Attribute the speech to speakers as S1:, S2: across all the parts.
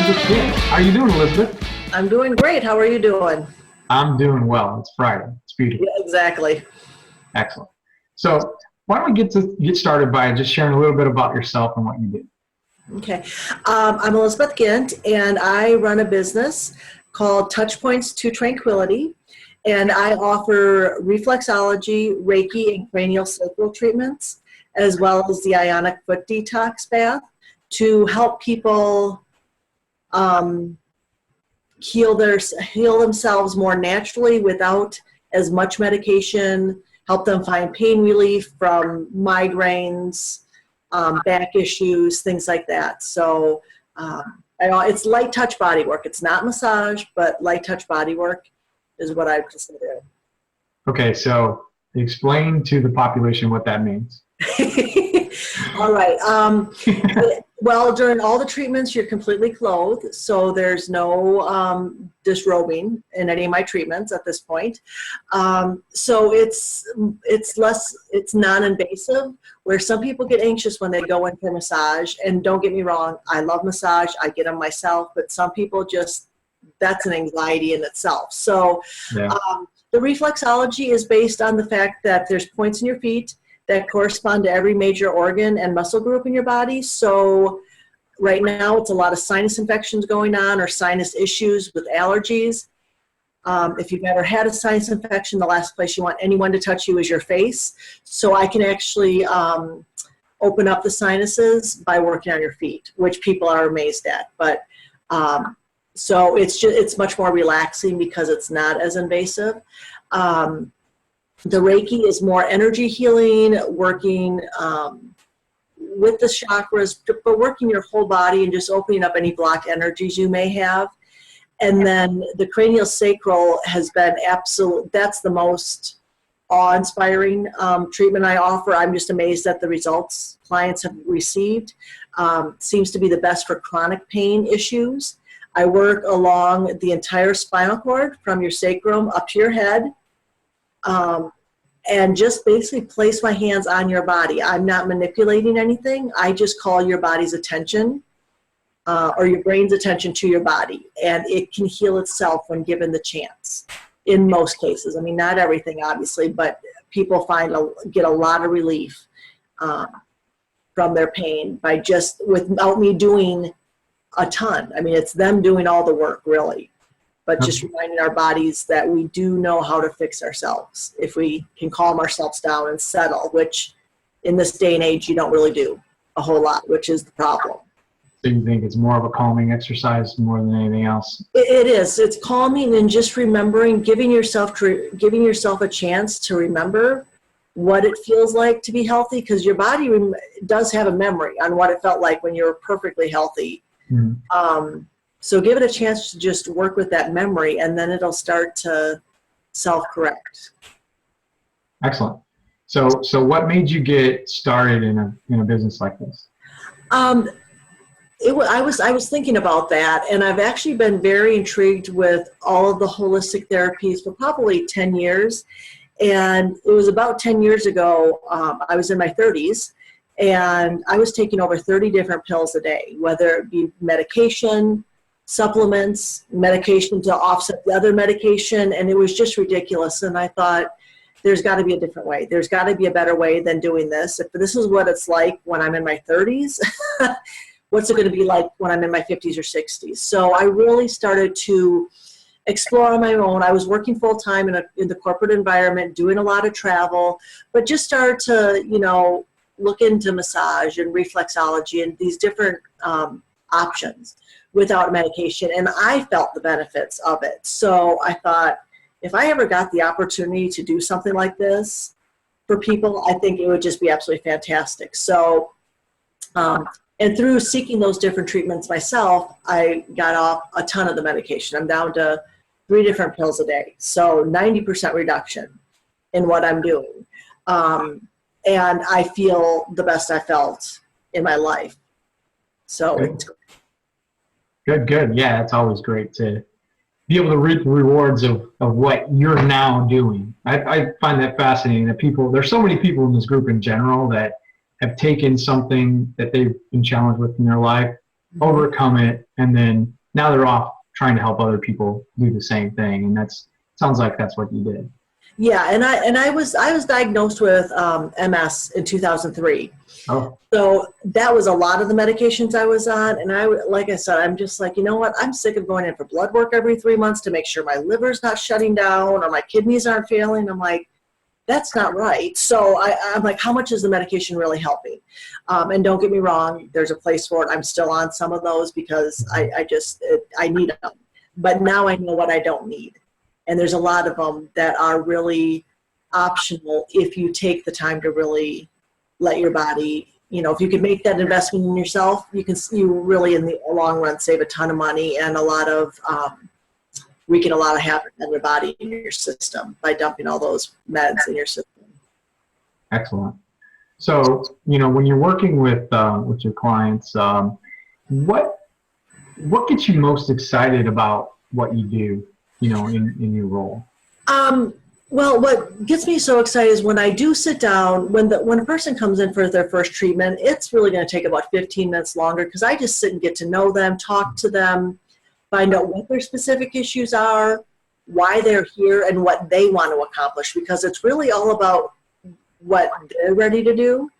S1: Elizabeth Gindt. How are you doing, Elizabeth?
S2: I'm doing great. How are you doing?
S1: I'm doing well. It's Friday. It's beautiful.
S2: Yeah, exactly.
S1: Excellent. So why don't we get started by just sharing a little bit about yourself and what you do?
S2: Okay. I'm Elizabeth Gindt, and I run a business called Touchpoints to Tranquility, and I offer reflexology, Reiki, and cranial sacral treatments, as well as the ionic foot detox bath to help people heal themselves more naturally without as much medication, help them find pain relief from migraines, back issues, things like that. So it's light touch body work. It's not massage, but light touch body work is what I consider.
S1: Okay, so explain to the population what that means.
S2: All right. Well, during all the treatments, you're completely clothed, so there's no disrobing in any of my treatments at this point. So it's non-invasive, where some people get anxious when they go in for massage. And don't get me wrong, I love massage. I get them myself, but some people that's an anxiety in itself. So
S1: Yeah.
S2: the reflexology is based on the fact that there's points in your feet that correspond to every major organ and muscle group in your body. So right now it's a lot of sinus infections going on or sinus issues with allergies. If you've ever had a sinus infection, the last place you want anyone to touch you is your face. So I can actually open up the sinuses by working on your feet, which people are amazed at. But so it's much more relaxing because it's not as invasive. The Reiki is more energy healing, working with the chakras, but working your whole body and just opening up any blocked energies you may have. And then the cranial sacral has been that's the most awe-inspiring treatment I offer. I'm just amazed at the results clients have received. Seems to be the best for chronic pain issues. I work along the entire spinal cord from your sacrum up to your head. And just basically place my hands on your body. I'm not manipulating anything. I just call your body's attention or your brain's attention to your body. And it can heal itself when given the chance in most cases. I mean, not everything, obviously, but people get a lot of relief from their pain by just without me doing a ton. I mean, it's them doing all the work, really. But just reminding our bodies that we do know how to fix ourselves if we can calm ourselves down and settle, which in this day and age you don't really do a whole lot, which is the problem.
S1: So you think it's more of a calming exercise more than anything else?
S2: It is. It's calming and just remembering, giving yourself a chance to remember what it feels like to be healthy, because your body does have a memory on what it felt like when you were perfectly healthy. Mm-hmm. So give it a chance to just work with that memory, and then it'll start to self-correct.
S1: Excellent. So what made you get started in a business like this?
S2: I was thinking about that, and I've actually been very intrigued with all of the holistic therapies for probably 10 years. And it was about 10 years ago, I was in my 30s, and I was taking over 30 different pills a day, whether it be medication, supplements, medication to offset the other medication, and it was just ridiculous. And I thought, there's got to be a different way. There's got to be a better way than doing this. If this is what it's like when I'm in my 30s, what's it going to be like when I'm in my 50s or 60s? So I really started to explore on my own. I was working full-time in the corporate environment, doing a lot of travel, but just started to, look into massage and reflexology and these different options without medication, and I felt the benefits of it. So I thought, if I ever got the opportunity to do something like this for people, I think it would just be absolutely fantastic. So, and through seeking those different treatments myself, I got off a ton of the medication. I'm down to 3 different pills a day, so 90% reduction in what I'm doing. And I feel the best I felt in my life. So it's great.
S1: Good. Yeah, it's always great to be able to reap the rewards of what you're now doing. I find that fascinating that there's so many people in this group in general that have taken something that they've been challenged with in their life, overcome it, and then now they're off trying to help other people do the same thing. And sounds like that's what you did.
S2: Yeah, and I was diagnosed with MS in 2003.
S1: Oh,
S2: So that was a lot of the medications I was on, and like I said, I'm just like, you know what? I'm sick of going in for blood work every 3 months to make sure my liver's not shutting down or my kidneys aren't failing. I'm like, that's not right. So I'm like, how much is the medication really helping? And don't get me wrong, there's a place for it. I'm still on some of those because I need them. But now I know what I don't need. And there's a lot of them that are really optional if you take the time to really let your body, if you can make that investment in yourself, you really in the long run save a ton of money and wreaking a lot of havoc on your body and your system by dumping all those meds in your system.
S1: excellent. So, when you're working with your clients, what gets you most excited about what you do, in your role?
S2: Well, what gets me so excited is when I do sit down, when a person comes in for their first treatment, it's really going to take about 15 minutes longer because I just sit and get to know them, talk to them, find out what their specific issues are, why they're here, and what they want to accomplish, because it's really all about what they're ready to do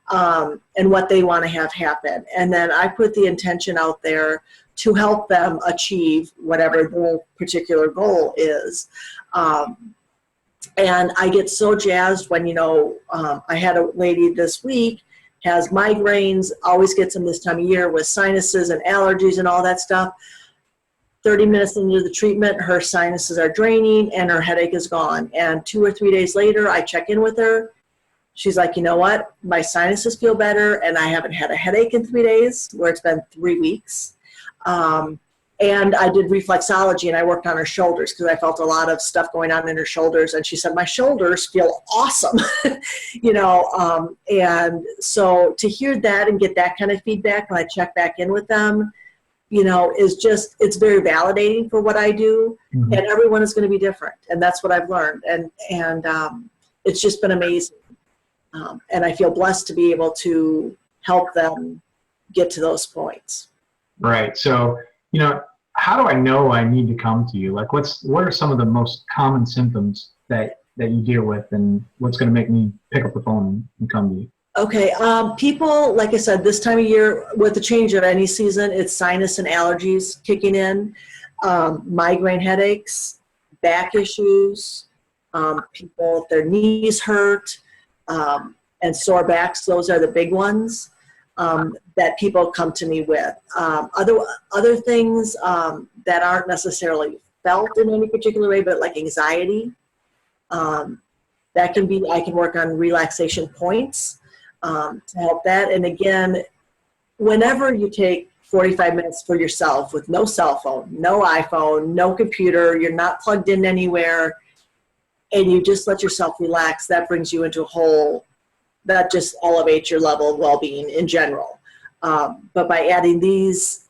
S2: and what they want to have happen. And then I put the intention out there to help them achieve whatever their particular goal is. And I get so jazzed when, I had a lady this week, has migraines, always gets them this time of year with sinuses and allergies and all that stuff. 30 minutes into the treatment, her sinuses are draining and her headache is gone. And 2 or 3 days later, I check in with her. She's like, you know what? My sinuses feel better and I haven't had a headache in 3 days, where it's been 3 weeks. And I did reflexology and I worked on her shoulders because I felt a lot of stuff going on in her shoulders. And she said, my shoulders feel awesome, and so to hear that and get that kind of feedback when I check back in with them, it's very validating for what I do. Mm-hmm. And everyone is going to be different. And that's what I've learned. And it's just been amazing. And I feel blessed to be able to help them get to those points.
S1: Right. So, how do I know I need to come to you? Like, what are some of the most common symptoms that you deal with, and what's going to make me pick up the phone and come to you?
S2: Okay. People, like I said, this time of year, with the change of any season, it's sinus and allergies kicking in, migraine headaches, back issues, people, if their knees hurt, and sore backs. Those are the big ones. That people come to me with. Other things that aren't necessarily felt in any particular way, but like anxiety. That can be, I can work on relaxation points to help that. And again, whenever you take 45 minutes for yourself with no cell phone, no iPhone, no computer, you're not plugged in anywhere, and you just let yourself relax, that brings you into a whole, that just elevates your level of well-being in general. But by adding these,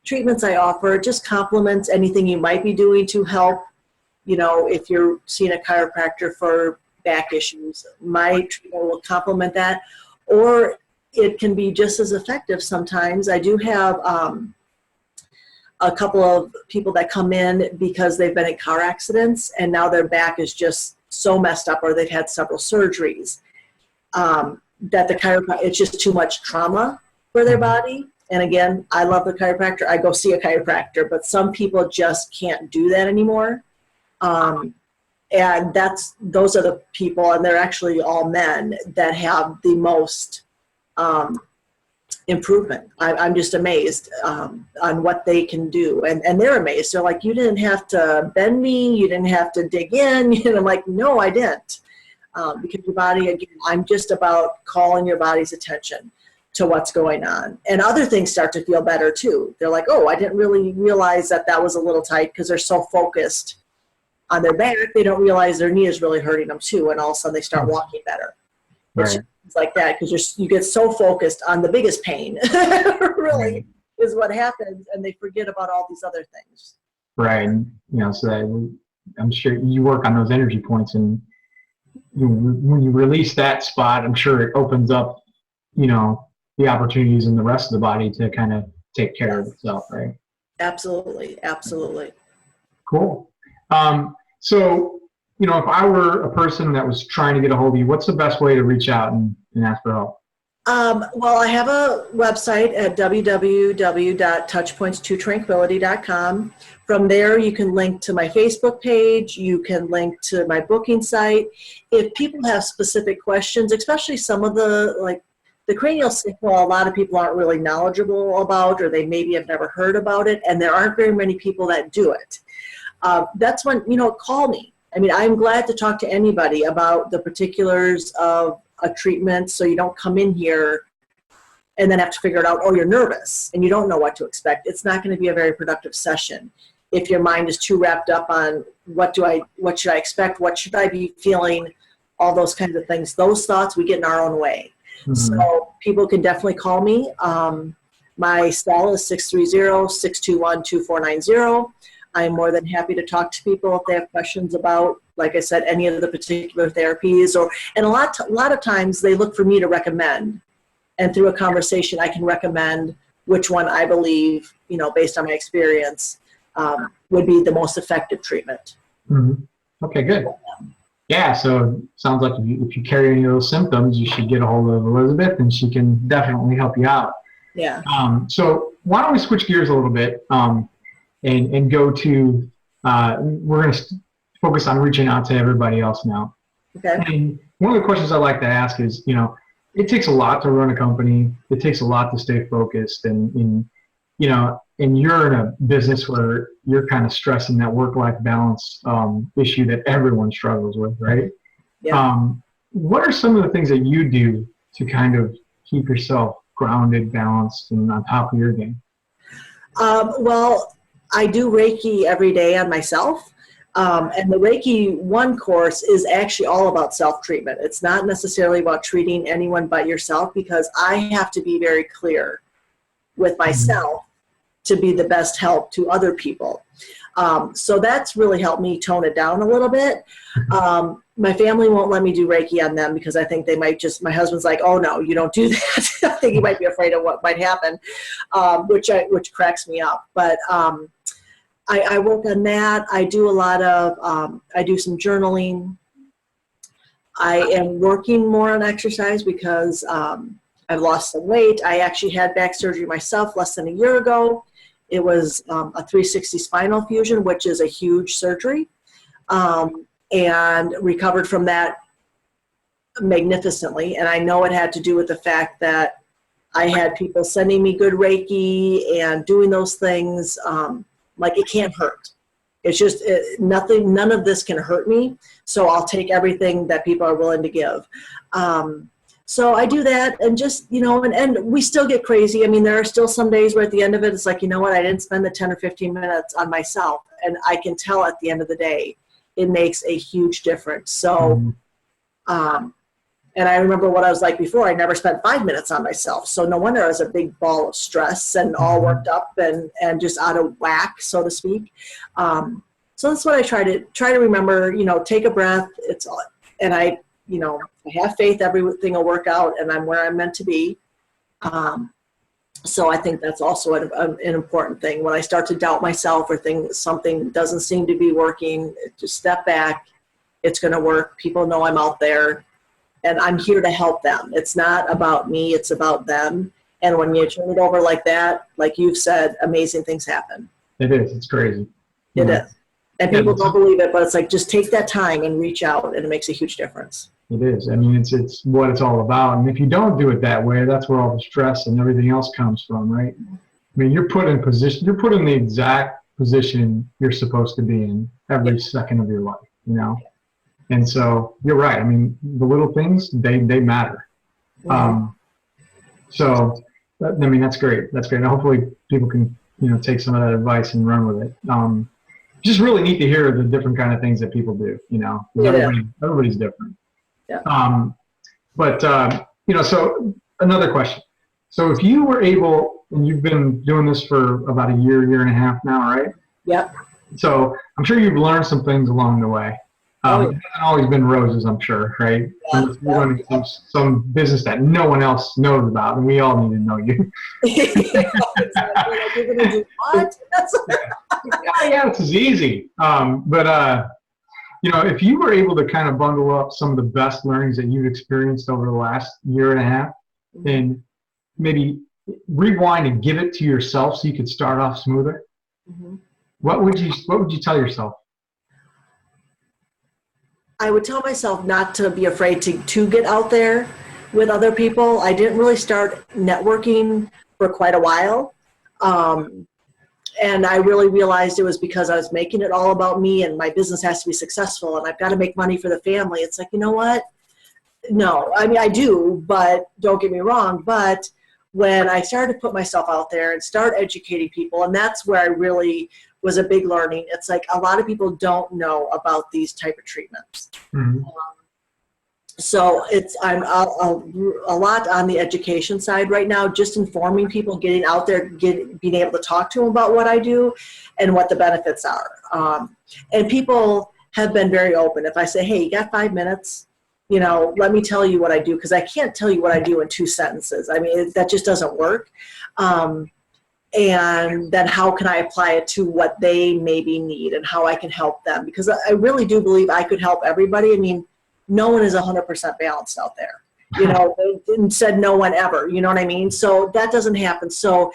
S2: treatments I offer, it just complements anything you might be doing to help, if you're seeing a chiropractor for back issues, my treatment will complement that. Or it can be just as effective sometimes. I do have a couple of people that come in because they've been in car accidents and now their back is just so messed up, or they've had several surgeries. That the chiropractor, it's just too much trauma for their body. And again, I love the chiropractor. I go see a chiropractor, but some people just can't do that anymore. And those are the people, and they're actually all men, that have the most improvement. I'm just amazed on what they can do. And they're amazed. They're like, you didn't have to bend me. You didn't have to dig in. And I'm like, no, I didn't. Because your body, again, I'm just about calling your body's attention to what's going on. And other things start to feel better too. They're like, oh, I didn't really realize that was a little tight, because they're so focused on their back, they don't realize their knee is really hurting them too. And all of a sudden they start walking better. Right. It's like that, because you get so focused on the biggest pain, really, is what happens. And they forget about all these other things. Right.
S1: And, so I'm sure you work on those energy points, and when you release that spot, I'm sure it opens up, the opportunities in the rest of the body to kind of take care of itself, right?
S2: Absolutely. Absolutely.
S1: Cool. So, if I were a person that was trying to get a hold of you, what's the best way to reach out and ask for help?
S2: Well, I have a website at www.touchpoints2tranquility.com. From there, you can link to my Facebook page. You can link to my booking site. If people have specific questions, especially some of the cranial sacral, a lot of people aren't really knowledgeable about, or they maybe have never heard about it, and there aren't very many people that do it. That's when, call me. I mean, I'm glad to talk to anybody about the particulars of a treatment, so you don't come in here and then have to figure it out, or you're nervous and you don't know what to expect. It's not going to be a very productive session if your mind is too wrapped up on what should I expect, what should I be feeling, all those kinds of things. Those thoughts, we get in our own way. Mm-hmm. So people can definitely call me. My cell is 630-621-2490. I'm more than happy to talk to people if they have questions about, like I said, any of the particular therapies, and a lot of times they look for me to recommend, and through a conversation I can recommend which one I believe, based on my experience, would be the most effective treatment.
S1: Mm-hmm. Okay, good. Yeah, so sounds like if you carry any of those symptoms, you should get a hold of Elizabeth, and she can definitely help you out.
S2: Yeah.
S1: So why don't we switch gears a little bit? And go to, we're going to focus on reaching out to everybody else now.
S2: Okay.
S1: And one of the questions I like to ask is, it takes a lot to run a company. It takes a lot to stay focused. And you're in a business where you're kind of stressing that work-life balance issue that everyone struggles with, right?
S2: Yeah.
S1: What are some of the things that you do to kind of keep yourself grounded, balanced, and on top of your game?
S2: Well, I do Reiki every day on myself. And the Reiki 1 course is actually all about self-treatment. It's not necessarily about treating anyone but yourself, because I have to be very clear with myself to be the best help to other people. So that's really helped me tone it down a little bit. My family won't let me do Reiki on them because I think they might my husband's like, oh no, you don't do that. I think he might be afraid of what might happen, which cracks me up. But I work on that. I do a lot of, I do some journaling. I am working more on exercise because I've lost some weight. I actually had back surgery myself less than a year ago. It was a 360 spinal fusion, which is a huge surgery, and recovered from that magnificently. And I know it had to do with the fact that I had people sending me good Reiki and doing those things. Like, it can't hurt. It's just none of this can hurt me. So I'll take everything that people are willing to give. So I do that, and just, and we still get crazy. I mean, there are still some days where at the end of it, it's like, you know what, I didn't spend the 10 or 15 minutes on myself. And I can tell at the end of the day, it makes a huge difference. So, and I remember what I was like before. I never spent 5 minutes on myself. So no wonder I was a big ball of stress and all worked up and just out of whack, so to speak. So that's what I try to remember, take a breath. I have faith everything will work out, and I'm where I'm meant to be. So I think that's also an important thing. When I start to doubt myself or something doesn't seem to be working, just step back. It's going to work. People know I'm out there, and I'm here to help them. It's not about me. It's about them. And when you turn it over like that, like you've said, amazing things happen.
S1: It is. It's crazy.
S2: It is. And people don't believe it, but it's like, just take that time and reach out, and it makes a huge difference.
S1: It is. I mean, it's what it's all about. And if you don't do it that way, that's where all the stress and everything else comes from, right? I mean, you're put in the exact position you're supposed to be in every second of your life, And so you're right. I mean, the little things, they matter. So, I mean, that's great. That's great. And hopefully people can, take some of that advice and run with it. Just really neat to hear the different kind of things that people do, everybody's different.
S2: Yeah.
S1: So another question. So if you were able, and you've been doing this for about a year and a half now, right?
S2: Yep.
S1: So I'm sure you've learned some things along the way.
S2: Oh,
S1: It hasn't always been roses, I'm sure, right?
S2: yeah.
S1: Unless you're running some business that no one else knows about, and we all need to know you.
S2: Exactly. Like, you're gonna do what?
S1: Yeah, this is easy. If you were able to kind of bundle up some of the best learnings that you've experienced over the last year and a half, and maybe rewind and give it to yourself so you could start off smoother, what would you tell yourself?
S2: I would tell myself not to be afraid to get out there with other people. I didn't really start networking for quite a while. And I really realized it was because I was making it all about me, and my business has to be successful, and I've got to make money for the family. It's like, you know what? No, I mean, I do, but don't get me wrong. But when I started to put myself out there and start educating people, and that's where I really was a big learning. It's like a lot of people don't know about these type of treatments. So I'm a lot on the education side right now, just informing people, getting out there, being able to talk to them about what I do and what the benefits are. And people have been very open. If I say, hey, you got 5 minutes, let me tell you what I do, because I can't tell you what I do in 2 sentences. I mean, that just doesn't work. And then how can I apply it to what they maybe need and how I can help them? Because I really do believe I could help everybody. I mean, no one is 100% balanced out there. They said no one ever, you know what I mean? So that doesn't happen. So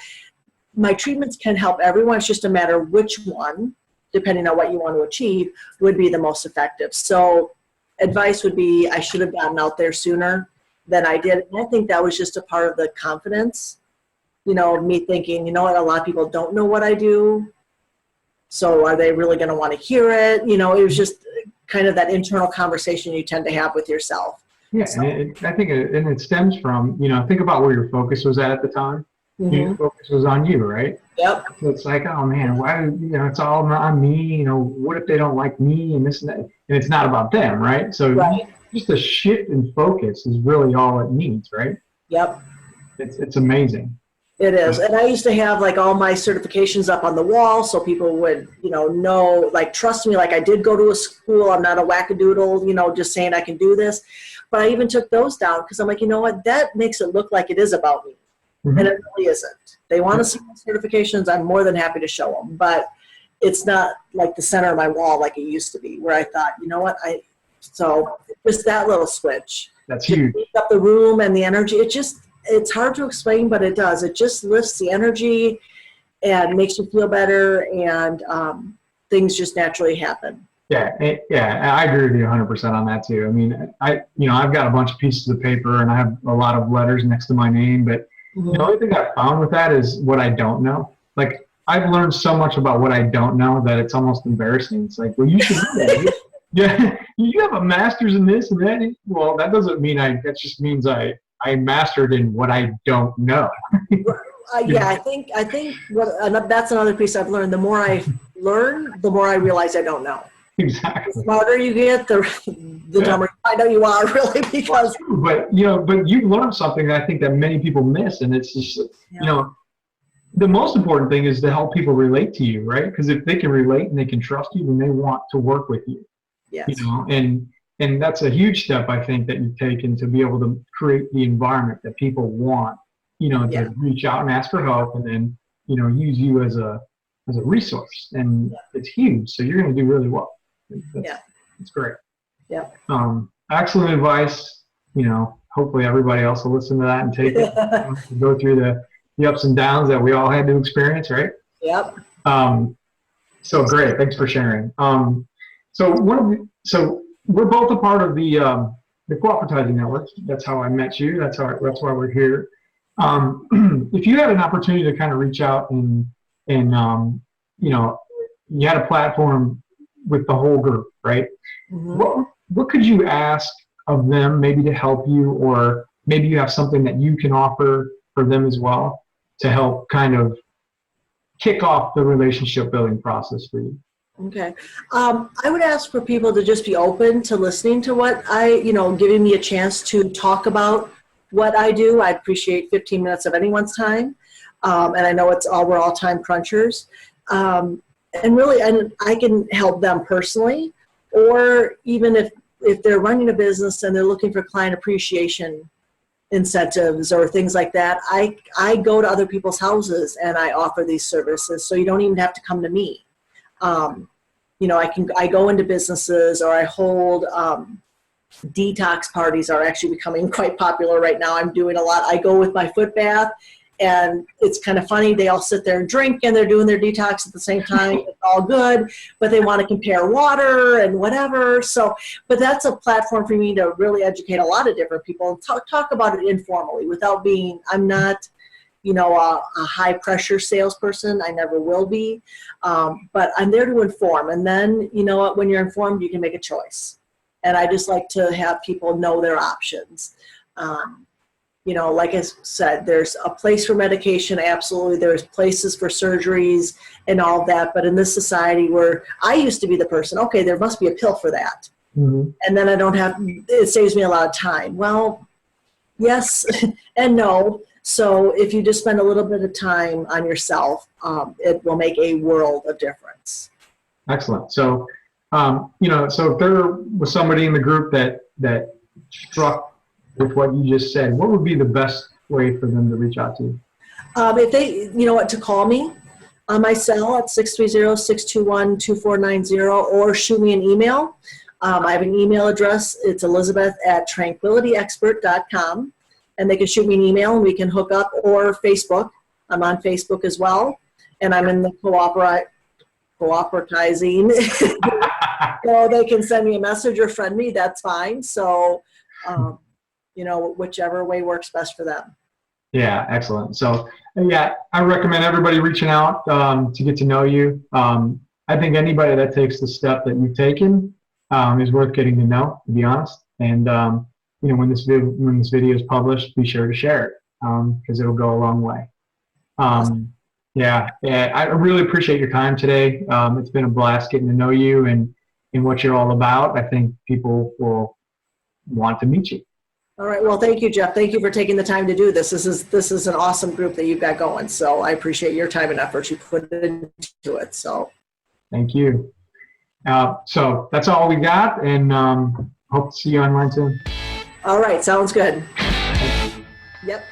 S2: my treatments can help everyone. It's just a matter of which one, depending on what you want to achieve, would be the most effective. So advice would be, I should have gotten out there sooner than I did. And I think that was just a part of the confidence, me thinking, you know what, a lot of people don't know what I do. So are they really going to want to hear it? It was just kind of that internal conversation you tend to have with yourself.
S1: Yeah, so. And I think it stems from, think about where your focus was at the time. Your focus was on you, right?
S2: Yep.
S1: So it's like, oh man, why, it's all on me, what if they don't like me and this and that, and it's not about them, right? So just a shift in focus is really all it needs, right?
S2: Yep.
S1: It's amazing.
S2: It is. And I used to have like all my certifications up on the wall so people would, know, like, trust me, like I did go to a school. I'm not a wackadoodle, just saying I can do this. But I even took those down because I'm like, you know what, that makes it look like it is about me. And it really isn't. They want to see my certifications. I'm more than happy to show them. But it's not like the center of my wall like it used to be, where I thought, you know what, so just that little switch.
S1: That's huge.
S2: Up the room and the energy. It's hard to explain, but it does. It just lifts the energy and makes you feel better, and things just naturally happen.
S1: Yeah, I agree with you 100% on that too. I mean, I've got a bunch of pieces of paper and I have a lot of letters next to my name, but the only thing I've found with that is what I don't know. Like, I've learned so much about what I don't know that it's almost embarrassing. It's like, well, you should know that. Yeah, you have a master's in this and that. Well, that doesn't mean that just means I mastered in what I don't know.
S2: I think that's another piece I've learned. The more I learn, the more I realize I don't know.
S1: Exactly.
S2: The smarter you get, the dumber I know you are, really, because.
S1: But you learned something that I think that many people miss, and it's just the most important thing is to help people relate to you, right? Because if they can relate and they can trust you, then they want to work with you.
S2: Yes.
S1: And that's a huge step, I think, that you've taken to be able to create the environment that people want, to reach out and ask for help, and then, use you as a resource. And it's huge. So you're going to do really well. It's great.
S2: Yeah.
S1: Excellent advice. Hopefully everybody else will listen to that and take it. Go through the ups and downs that we all had to experience, right?
S2: Yep.
S1: So great. Thanks for sharing. So we're both a part of the co-opvertising network. That's how I met you. That's why we're here. If you had an opportunity to kind of reach out and you had a platform with the whole group, right? What could you ask of them, maybe to help you, or maybe you have something that you can offer for them as well to help kind of kick off the relationship building process for you?
S2: Okay. I would ask for people to just be open to listening to what giving me a chance to talk about what I do. I appreciate 15 minutes of anyone's time. And I know we're all time crunchers. And I can help them personally, or even if they're running a business and they're looking for client appreciation incentives or things like that, I go to other people's houses and I offer these services, so you don't even have to come to me. I go into businesses, or I hold detox parties are actually becoming quite popular right now. I'm doing a lot. I go with my foot bath, and it's kind of funny. They all sit there and drink, and they're doing their detox at the same time. It's all good, but they want to compare water and whatever. So, but that's a platform for me to really educate a lot of different people and talk about it informally without being, I'm not, a high pressure salesperson. I never will be, but I'm there to inform. And then, when you're informed, you can make a choice. And I just like to have people know their options. Like I said, there's a place for medication, absolutely. There's places for surgeries and all that. But in this society where I used to be the person, okay, there must be a pill for that. Mm-hmm. And then it saves me a lot of time. Well, yes and no. So if you just spend a little bit of time on yourself, it will make a world of difference.
S1: Excellent. So, so if there was somebody in the group that struck with what you just said, what would be the best way for them to reach out to you?
S2: If they, to call me on my cell at 630-621-2490, or shoot me an email. I have an email address. It's elizabeth@tranquilityexpert.com, and they can shoot me an email and we can hook up, or Facebook. I'm on Facebook as well, and I'm in the co-opvertising. So they can send me a message or friend me, that's fine. So, whichever way works best for them.
S1: Yeah, excellent. So, yeah, I recommend everybody reaching out to get to know you. I think anybody that takes the step that you've taken is worth getting to know, to be honest. And, when this video is published, be sure to share it because it'll go a long way. Yeah, I really appreciate your time today. It's been a blast getting to know you and what you're all about. I think people will want to meet you.
S2: All right. Well, thank you, Jeff. Thank you for taking the time to do this. This is an awesome group that you've got going. So I appreciate your time and effort you put into it. So
S1: thank you. So that's all we got, and hope to see you online soon.
S2: All right. Sounds good. Yep.